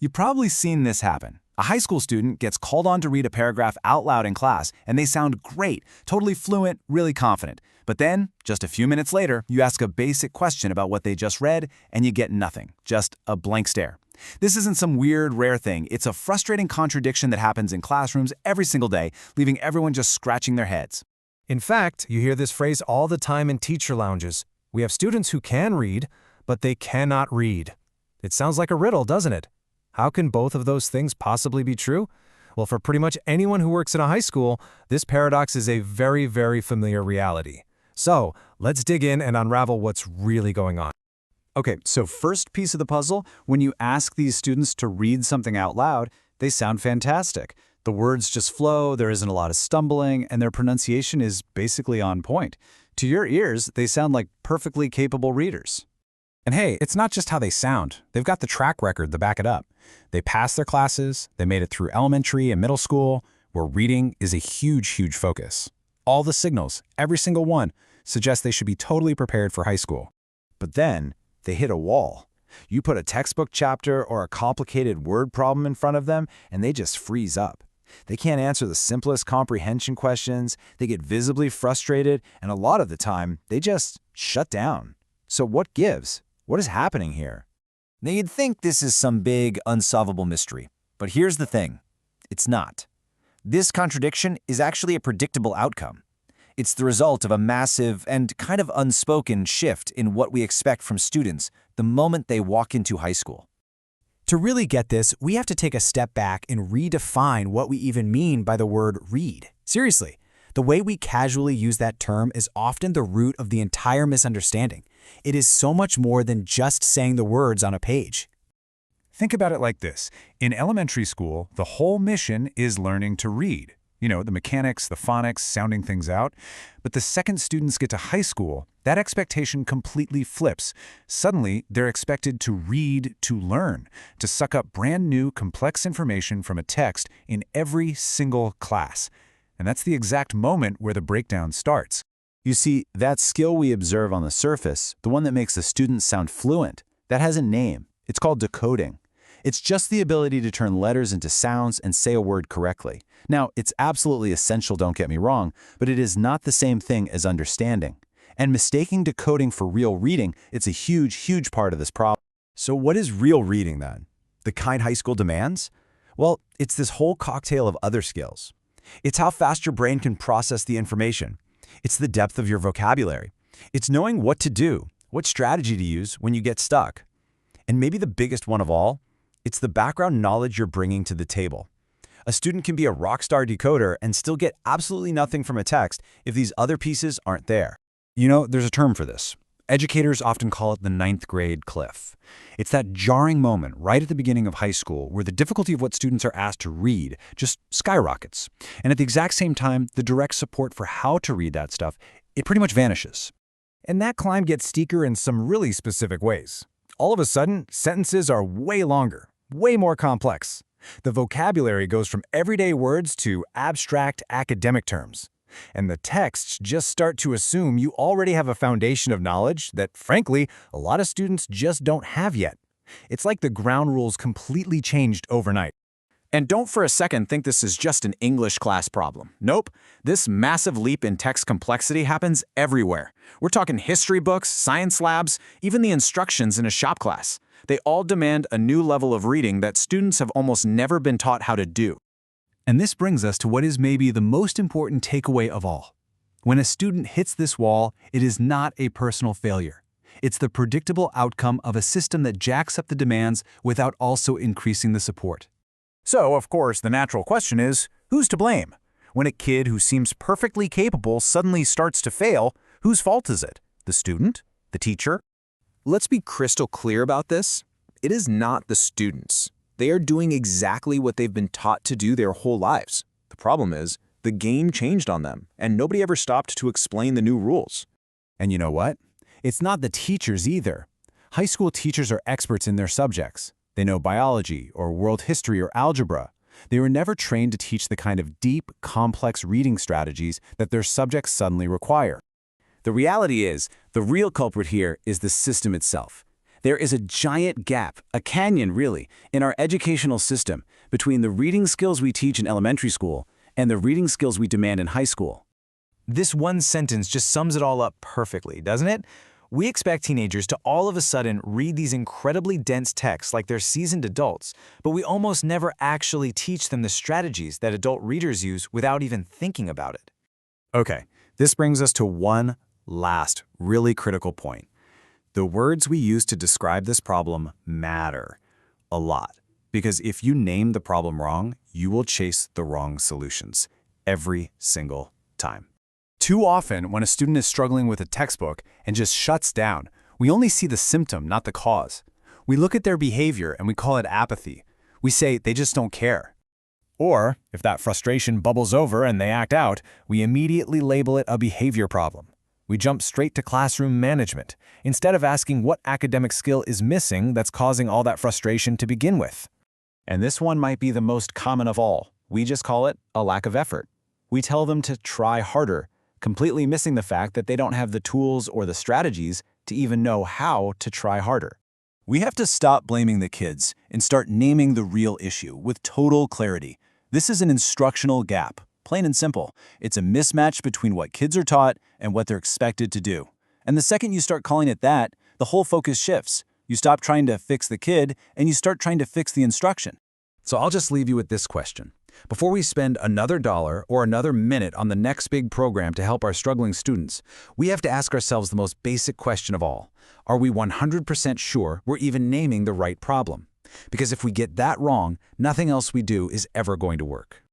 You've probably seen this happen. A high school student gets called on to read a paragraph out loud in class, and they sound great, totally fluent, really confident. But then, just a few minutes later, you ask a basic question about what they just read, and you get nothing, just a blank stare. This isn't some weird, rare thing. It's a frustrating contradiction that happens in classrooms every single day, leaving everyone just scratching their heads. In fact, you hear this phrase all the time in teacher lounges. We have students who can read, but they cannot read. It sounds like a riddle, doesn't it? How can both of those things possibly be true? Well, for pretty much anyone who works in a high school, this paradox is a very, very familiar reality. So, let's dig in and unravel what's really going on. Okay, so first piece of the puzzle, when you ask these students to read something out loud, they sound fantastic. The words just flow, there isn't a lot of stumbling, and their pronunciation is basically on point. To your ears, they sound like perfectly capable readers. And hey, it's not just how they sound. They've got the track record to back it up. They passed their classes, they made it through elementary and middle school, where reading is a huge, huge focus. All the signals, every single one, suggest they should be totally prepared for high school. But then, they hit a wall. You put a textbook chapter or a complicated word problem in front of them, and they just freeze up. They can't answer the simplest comprehension questions, they get visibly frustrated, and a lot of the time, they just shut down. So what gives? What is happening here? Now you'd think this is some big, unsolvable mystery. But here's the thing. It's not. This contradiction is actually a predictable outcome. It's the result of a massive and kind of unspoken shift in what we expect from students the moment they walk into high school. To really get this, we have to take a step back and redefine what we even mean by the word read. Seriously, the way we casually use that term is often the root of the entire misunderstanding. It is so much more than just saying the words on a page. Think about it like this. In elementary school, the whole mission is learning to read. You know, the mechanics, the phonics, sounding things out. But the second students get to high school, that expectation completely flips. Suddenly, they're expected to read to learn, to suck up brand new, complex information from a text in every single class. And that's the exact moment where the breakdown starts. You see, that skill we observe on the surface, the one that makes the students sound fluent, that has a name. It's called decoding. It's just the ability to turn letters into sounds and say a word correctly. Now, it's absolutely essential, don't get me wrong, but it is not the same thing as understanding. And mistaking decoding for real reading, it's a huge, huge part of this problem. So what is real reading then? The kind high school demands? Well, it's this whole cocktail of other skills. It's how fast your brain can process the information. It's the depth of your vocabulary. It's knowing what to do, what strategy to use when you get stuck. And maybe the biggest one of all, it's the background knowledge you're bringing to the table. A student can be a rock star decoder and still get absolutely nothing from a text if these other pieces aren't there. You know, there's a term for this. Educators often call it the 9th grade cliff. It's that jarring moment right at the beginning of high school where the difficulty of what students are asked to read just skyrockets. And at the exact same time, the direct support for how to read that stuff, it pretty much vanishes. And that climb gets steeper in some really specific ways. All of a sudden, sentences are way longer, way more complex. The vocabulary goes from everyday words to abstract academic terms. And the texts just start to assume you already have a foundation of knowledge that, frankly, a lot of students just don't have yet. It's like the ground rules completely changed overnight. And don't for a second think this is just an English class problem. Nope. This massive leap in text complexity happens everywhere. We're talking history books, science labs, even the instructions in a shop class. They all demand a new level of reading that students have almost never been taught how to do. And this brings us to what is maybe the most important takeaway of all. When a student hits this wall, it is not a personal failure. It's the predictable outcome of a system that jacks up the demands without also increasing the support. So, of course, the natural question is, who's to blame? When a kid who seems perfectly capable suddenly starts to fail, whose fault is it? The student? The teacher? Let's be crystal clear about this. It is not the students. They are doing exactly what they've been taught to do their whole lives. The problem is, the game changed on them, and nobody ever stopped to explain the new rules. And you know what? It's not the teachers either. High school teachers are experts in their subjects. They know biology or world history or algebra. They were never trained to teach the kind of deep, complex reading strategies that their subjects suddenly require. The reality is, the real culprit here is the system itself. There is a giant gap, a canyon really, in our educational system between the reading skills we teach in elementary school and the reading skills we demand in high school. This one sentence just sums it all up perfectly, doesn't it? We expect teenagers to all of a sudden read these incredibly dense texts like they're seasoned adults, but we almost never actually teach them the strategies that adult readers use without even thinking about it. Okay, this brings us to one last really critical point. The words we use to describe this problem matter a lot, because if you name the problem wrong, you will chase the wrong solutions every single time. Too often, when a student is struggling with a textbook and just shuts down, we only see the symptom, not the cause. We look at their behavior and we call it apathy. We say they just don't care. Or, if that frustration bubbles over and they act out, we immediately label it a behavior problem. We jump straight to classroom management, instead of asking what academic skill is missing that's causing all that frustration to begin with. And this one might be the most common of all. We just call it a lack of effort. We tell them to try harder, completely missing the fact that they don't have the tools or the strategies to even know how to try harder. We have to stop blaming the kids and start naming the real issue with total clarity. This is an instructional gap, plain and simple. It's a mismatch between what kids are taught and what they're expected to do. And the second you start calling it that, the whole focus shifts. You stop trying to fix the kid and you start trying to fix the instruction. So I'll just leave you with this question. Before we spend another dollar or another minute on the next big program to help our struggling students, we have to ask ourselves the most basic question of all. Are we 100% sure we're even naming the right problem? Because if we get that wrong, nothing else we do is ever going to work.